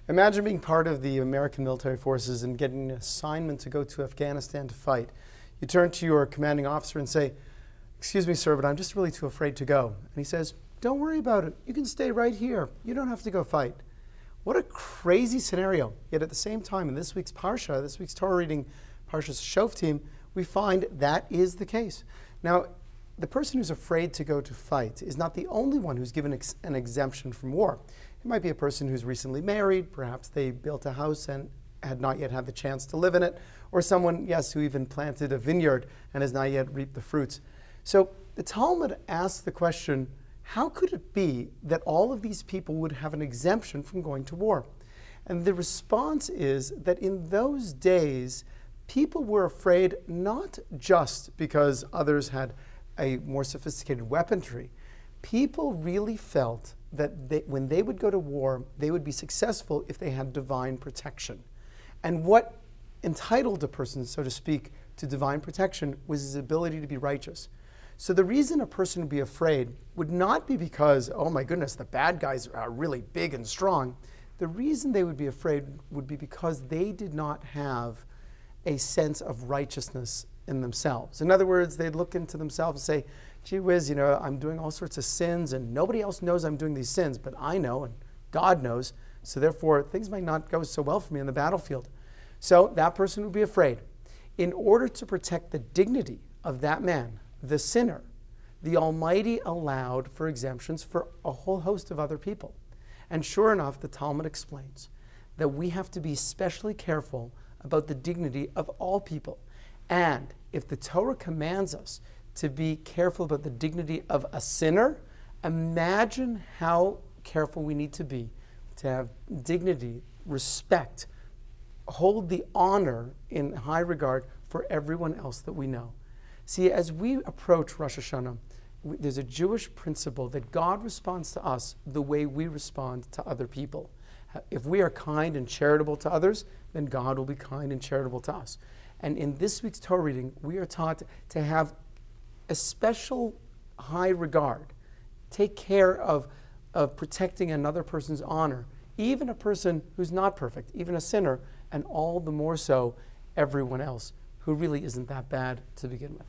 Imagine being part of the American military forces and getting an assignment to go to Afghanistan to fight. You turn to your commanding officer and say, "Excuse me, sir, but I'm just really too afraid to go." And he says, "Don't worry about it. You can stay right here. You don't have to go fight." What a crazy scenario. Yet at the same time, in this week's parsha, this week's Torah reading, Parsha's Shoftim, we find that is the case. Now, the person who's afraid to go to fight is not the only one who's given an exemption from war. It might be a person who's recently married, perhaps they built a house and had not yet had the chance to live in it, or someone, yes, who even planted a vineyard and has not yet reaped the fruits. So the Talmud asks the question, how could it be that all of these people would have an exemption from going to war? And the response is that in those days, people were afraid not just because others had a more sophisticated weaponry. People really felt that when they would go to war, they would be successful if they had divine protection. And what entitled a person, so to speak, to divine protection was his ability to be righteous. So the reason a person would be afraid would not be because, oh my goodness, the bad guys are really big and strong. The reason they would be afraid would be because they did not have a sense of righteousness in themselves. In other words, they'd look into themselves and say, gee whiz, I'm doing all sorts of sins and nobody else knows I'm doing these sins, but I know and God knows, so therefore things might not go so well for me in the battlefield. So that person would be afraid. In order to protect the dignity of that man, the sinner, the Almighty allowed for exemptions for a whole host of other people. And sure enough, the Talmud explains that we have to be especially careful about the dignity of all people. And if the Torah commands us to be careful about the dignity of a sinner, imagine how careful we need to be to have dignity, respect, hold the honor in high regard for everyone else that we know. See, as we approach Rosh Hashanah, there's a Jewish principle that God responds to us the way we respond to other people. If we are kind and charitable to others, then God will be kind and charitable to us. And in this week's Torah reading, we are taught to have a special high regard, take care of protecting another person's honor, even a person who's not perfect, even a sinner, and all the more so everyone else who really isn't that bad to begin with.